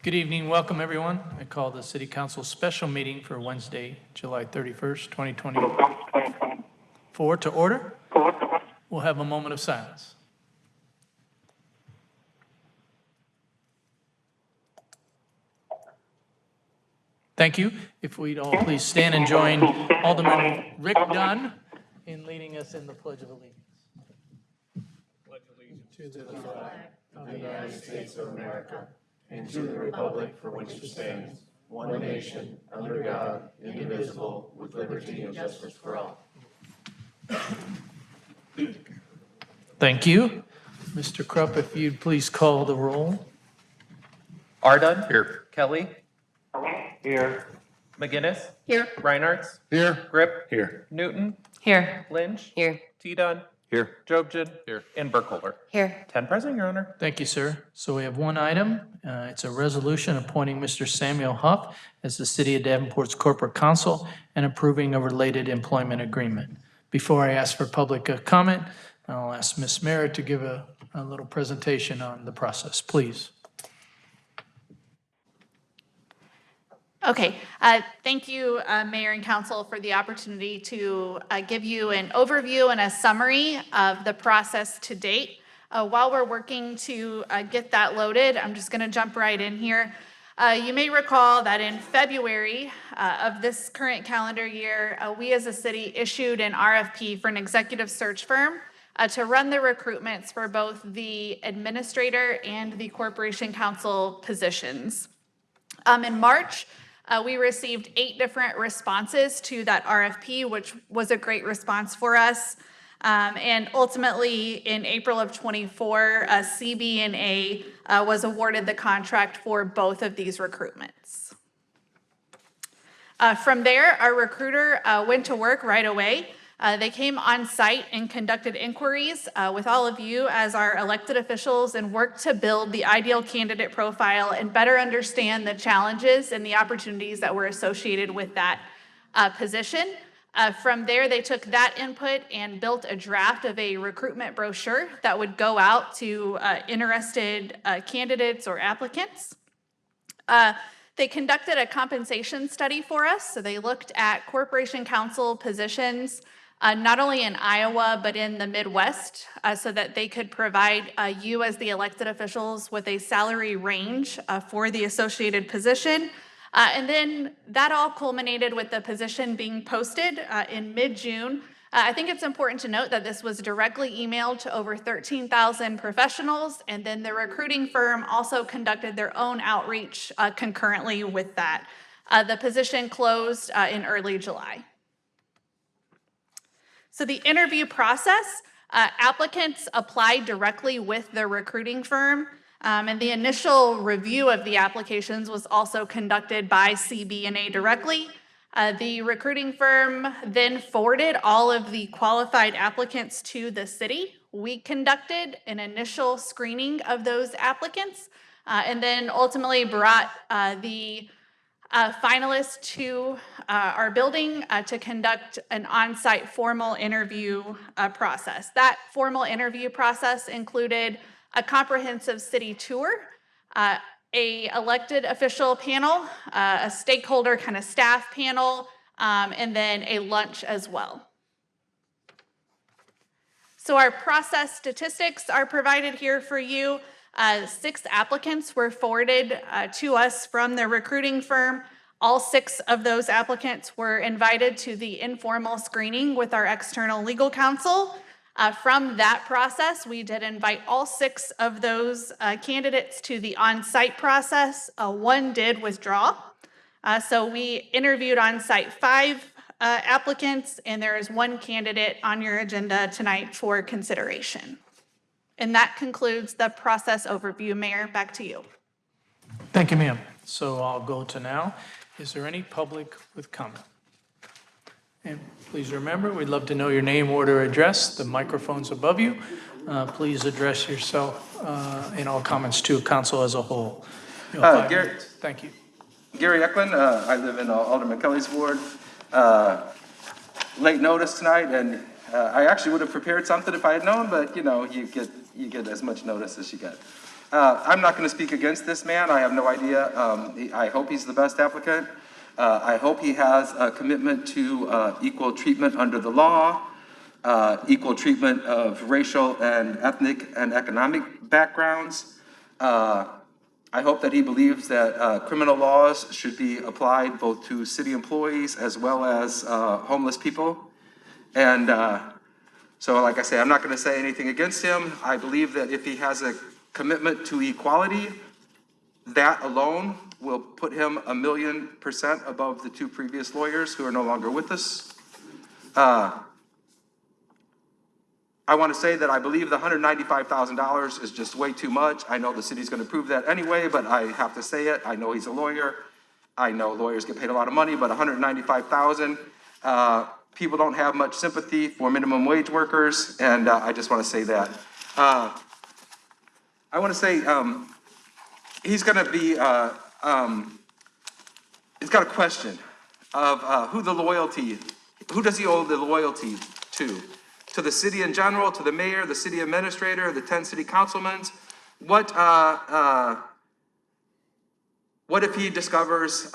Good evening, welcome everyone. I call the City Council special meeting for Wednesday, July 31st, 2024 to order. We'll have a moment of silence. Thank you. If we'd all please stand and join Alderman Rick Dunn in leading us in the Pledge of Allegiance. Pledge allegiance to the flag of the United States of America and to the republic for which it stands, one nation, under God, indivisible, with liberty and justice for all. Thank you. Mr. Krupp, if you'd please call the roll. Ardun. Here. Kelly. Here. McGinnis. Here. Reinhardt. Here. Grip. Here. Newton. Here. Lynch. Here. T-Dunn. Here. Jobson. Here. And Burkholder. Here. 10 present, Your Honor. Thank you, sir. So we have one item. It's a resolution appointing Mr. Samuel Huff as the City of Davenport's corporate counsel and approving a related employment agreement. Before I ask for public comment, I'll ask Ms. Merritt to give a little presentation on the process, please. Okay, thank you, Mayor and Council, for the opportunity to give you an overview and a summary of the process to date. While we're working to get that loaded, I'm just going to jump right in here. You may recall that in February of this current calendar year, we as a city issued an RFP for an executive search firm to run the recruitments for both the administrator and the corporation counsel positions. In March, we received 8 different responses to that RFP, which was a great response for us. And ultimately, in April of 24, CB&A was awarded the contract for both of these recruitments. From there, our recruiter went to work right away. They came on site and conducted inquiries with all of you as our elected officials and worked to build the ideal candidate profile and better understand the challenges and the opportunities that were associated with that position. From there, they took that input and built a draft of a recruitment brochure that would go out to interested candidates or applicants. They conducted a compensation study for us. So they looked at corporation counsel positions, not only in Iowa, but in the Midwest, so that they could provide you as the elected officials with a salary range for the associated position. And then that all culminated with the position being posted in mid-June. I think it's important to note that this was directly emailed to over 13,000 professionals, and then the recruiting firm also conducted their own outreach concurrently with that. The position closed in early July. So the interview process, applicants applied directly with the recruiting firm, and the initial review of the applications was also conducted by CB&A directly. The recruiting firm then forwarded all of the qualified applicants to the city. We conducted an initial screening of those applicants, and then ultimately brought the finalists to our building to conduct an on-site formal interview process. That formal interview process included a comprehensive city tour, a elected official panel, a stakeholder kind of staff panel, and then a lunch as well. So our process statistics are provided here for you. 6 applicants were forwarded to us from the recruiting firm. All 6 of those applicants were invited to the informal screening with our external legal counsel. From that process, we did invite all 6 of those candidates to the on-site process. 1 did withdraw. So we interviewed on-site 5 applicants, and there is 1 candidate on your agenda tonight for consideration. And that concludes the process overview. Mayor, back to you. Thank you, ma'am. So I'll go to now. Is there any public with comment? And please remember, we'd love to know your name, order, address. The microphone's above you. Please address yourself in all comments to council as a whole. Gary. Thank you. Gary Eklund. I live in Alderman Kelly's ward. Late notice tonight, and I actually would have prepared something if I had known, but you know, you get as much notice as you get. I'm not going to speak against this man. I have no idea. I hope he's the best applicant. I hope he has a commitment to equal treatment under the law, equal treatment of racial and ethnic and economic backgrounds. I hope that he believes that criminal laws should be applied both to city employees as well as homeless people. And so like I say, I'm not going to say anything against him. I believe that if he has a commitment to equality, that alone will put him 1,000,000% above the two previous lawyers who are no longer with us. I want to say that I believe the $195,000 is just way too much. I know the city's going to prove that anyway, but I have to say it. I know he's a lawyer. I know lawyers get paid a lot of money, but $195,000, people don't have much sympathy for minimum wage workers, and I just want to say that. I want to say he's going to be, he's got a question of who does he owe the loyalty to? To the city in general, to the mayor, the city administrator, the 10 city councilmen? What if he discovers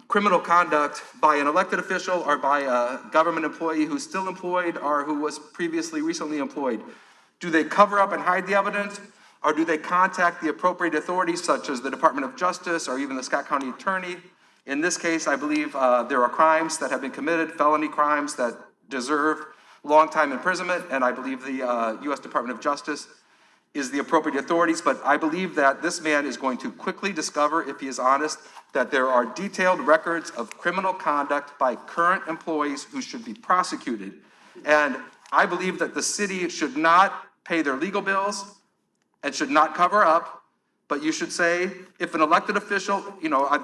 criminal conduct by an elected official or by a government employee who's still employed or who was previously recently employed? Do they cover up and hide the evidence, or do they contact the appropriate authorities such as the Department of Justice or even the Scott County Attorney? In this case, I believe there are crimes that have been committed, felony crimes that deserve long time imprisonment, and I believe the U.S. Department of Justice is the appropriate authorities, but I believe that this man is going to quickly discover, if he is honest, that there are detailed records of criminal conduct by current employees who should be prosecuted. And I believe that the city should not pay their legal bills and should not cover up, but you should say, if an elected official,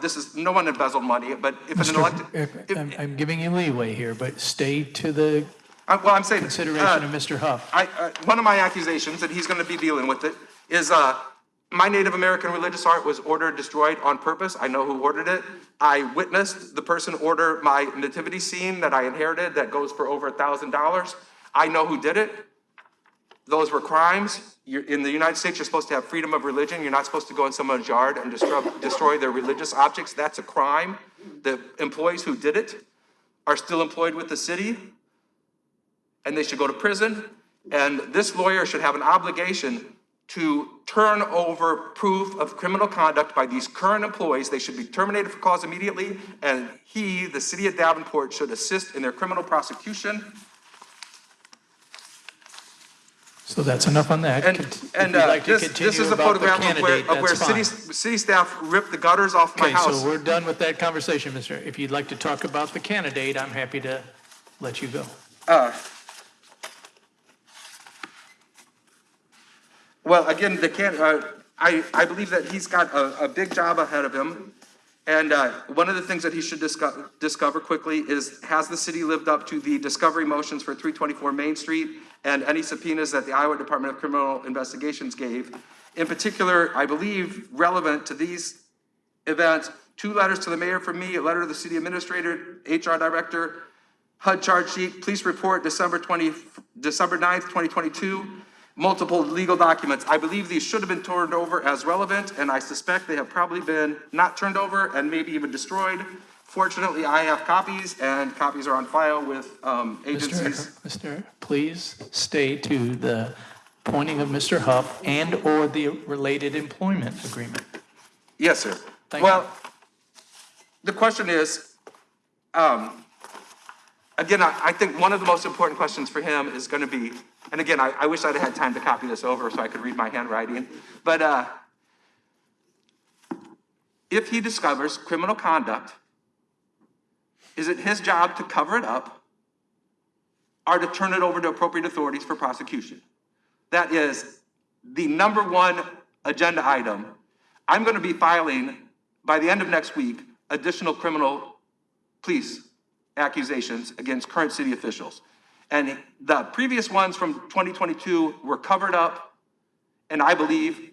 this is, no one embezzled money, but if an elected... I'm giving you leeway here, but stay to the I'm saying... consideration of Mr. Huff. One of my accusations, and he's going to be dealing with it, is my Native American religious art was ordered destroyed on purpose. I know who ordered it. I witnessed the person order my nativity scene that I inherited that goes for over $1,000. I know who did it. Those were crimes. In the United States, you're supposed to have freedom of religion. You're not supposed to go in someone's yard and destroy their religious objects. That's a crime. The employees who did it are still employed with the city, and they should go to prison. And this lawyer should have an obligation to turn over proof of criminal conduct by these current employees. They should be terminated for cause immediately, and he, the city of Davenport, should assist in their criminal prosecution. So that's enough on that. If you'd like to This continue is a about the photograph of candidate, where that's fine. city staff ripped the gutters off my Okay, house. so we're done with that conversation, Mr. If you'd like to talk about the candidate, I'm happy to let you go. Well, again, I believe that he's got a big job ahead of him. And one of the things that he should discover quickly is, has the city lived up to the discovery motions for 324 Main Street and any subpoenas that the Iowa Department of Criminal Investigations gave? In particular, I believe relevant to these events, 2 letters to the mayor from me, a letter to the city administrator, HR director, HUD charge sheet, police report, December 9th, 2022, multiple legal documents. I believe these should have been turned over as relevant, and I suspect they have probably been not turned over and maybe even destroyed. Fortunately, I have copies, and copies are on file with agencies. Mr. Please stay to the pointing of Mr. Huff and/or the related employment agreement. Yes, sir. Thank you. Well, the question is, again, I think one of the most important questions for him is going to be, and again, I wish I'd had time to copy this over so I could read my handwriting, but if he discovers criminal conduct, is it his job to cover it up or to turn it over to appropriate authorities for prosecution? That is the #1 agenda item. I'm going to be filing, by the end of next week, additional criminal police accusations against current city officials. And the previous ones from 2022 were covered up, and I believe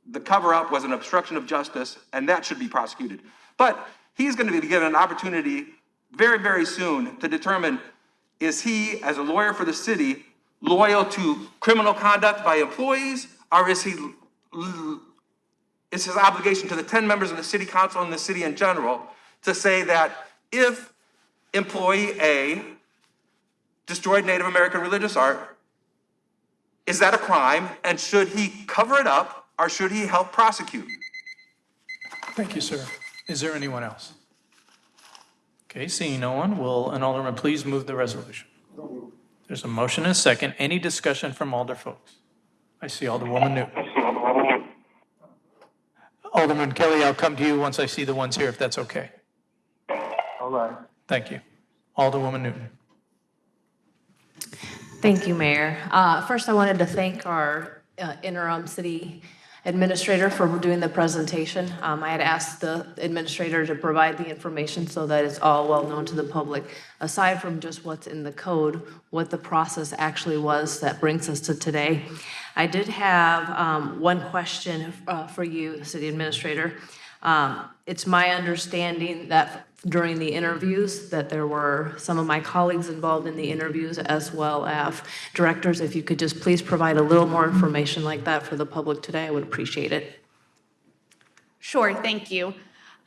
the cover-up was an obstruction of justice, and that should be prosecuted. But he's going to be given an opportunity very, very soon to determine, is he, as a lawyer for the city, loyal to criminal conduct by employees, or is he it's his obligation to the 10 members of the city council and the city in general to say that if employee A destroyed Native American religious art, is that a crime? And should he cover it up or should he help prosecute? Thank you, sir. Is there anyone else? Okay, seeing no one, will an alderman please move the resolution? There's a motion and a second. Any discussion from alder folks? I see Alderwoman Newton. Alderman Kelly, I'll come to you once I see the ones here, if that's okay. All right. Thank you. Alderwoman Newton. Thank you, Mayor. First, I wanted to thank our interim city administrator for doing the presentation. I had asked the administrator to provide the information so that it's all well known to the public, aside from just what's in the code, what the process actually was that brings us to today. I did have one question for you, city administrator. It's my understanding that during the interviews that there were some of my colleagues involved in the interviews as well as directors. If you could just please provide a little more information like that for the public today, I would appreciate it. Sure, thank you.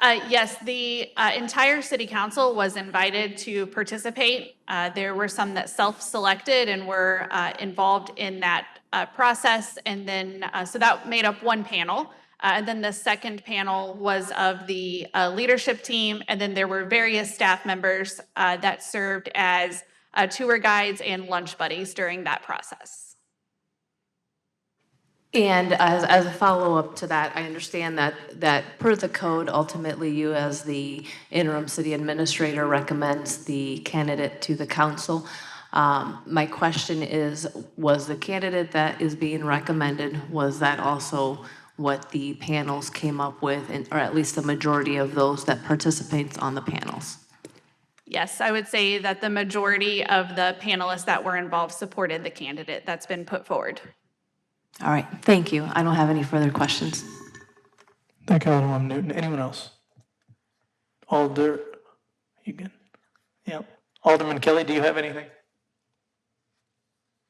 Yes, the entire city council was invited to participate. There were some that self-selected and were involved in that process. And then, so that made up one panel. And then the second panel was of the leadership team. And then there were various staff members that served as tour guides and lunch buddies during that process. And as a follow-up to that, I understand that per the code, ultimately you as the interim city administrator recommends the candidate to the council. My question is, was the candidate that is being recommended, was that also what the panels came up with, or at least the majority of those that participates on the panels? Yes, I would say that the majority of the panelists that were involved supported the candidate that's been put forward. All right, thank you. I don't have any further questions. Thank you, Alderwoman Newton. Anyone else? Alder, you good? Yep. Alderman Kelly, do you have anything?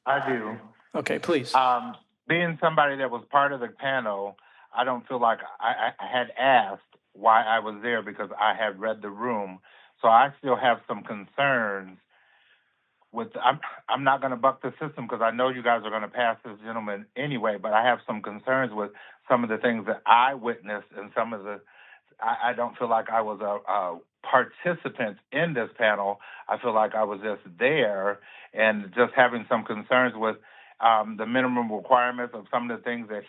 I do. Okay, please. Being somebody that was part of the panel, I don't feel like I had asked why I was there because I had read the room. So I still have some concerns with, I'm not going to buck the system because I know you guys are going to pass this gentleman anyway, but I have some concerns with some of the things that I witnessed and some of the, I don't feel like I was a participant in this panel. I feel like I was just there and just having some concerns with the minimum requirements of some of the things that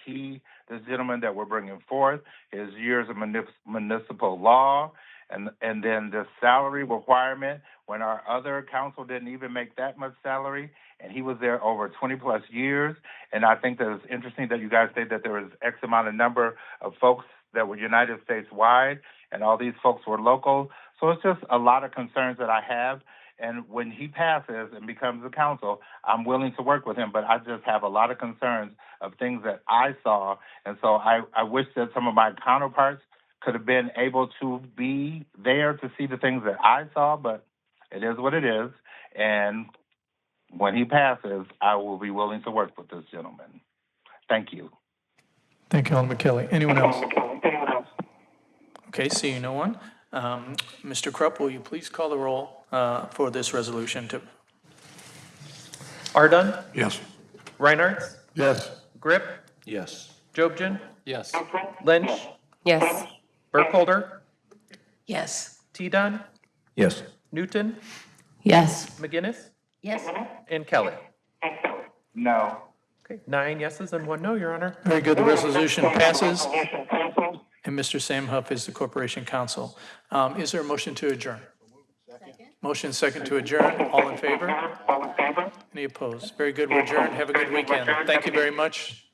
this gentleman that we're bringing forth, his years of municipal law, and then the salary requirement when our other council didn't even make that much salary, and he was there over 20 plus years. And I think that it's interesting that you guys say that there was X amount of number of folks that were United States wide, and all these folks were local. So it's just a lot of concerns that I have. And when he passes and becomes a council, I'm willing to work with him, but I just have a lot of concerns of things that I saw. And so I wish that some of my counterparts could have been able to be there to see the things that I saw, but it is what it is. And when he passes, I will be willing to work with this gentleman. Thank you. Thank you, Alderman Kelly. Anyone else? Okay, seeing no one. Mr. Krupp, will you please call the roll for this resolution? Ardun? Yes. Reinhardt? Yes. Grip? Yes. Jobgen? Yes. Lynch? Yes. Burkholder? Yes. T-Dunn? Yes. Newton? Yes. McGinnis? Yes. And Kelly? No. Okay, 9 yeses and 1 no, Your Honor. Very good. The resolution passes. And Mr. Sam Huff is the Corporation Counsel. Is there a motion to adjourn? Motion second to adjourn. All in favor? Any opposed? Very good. We're adjourned. Have a good weekend. Thank you very much.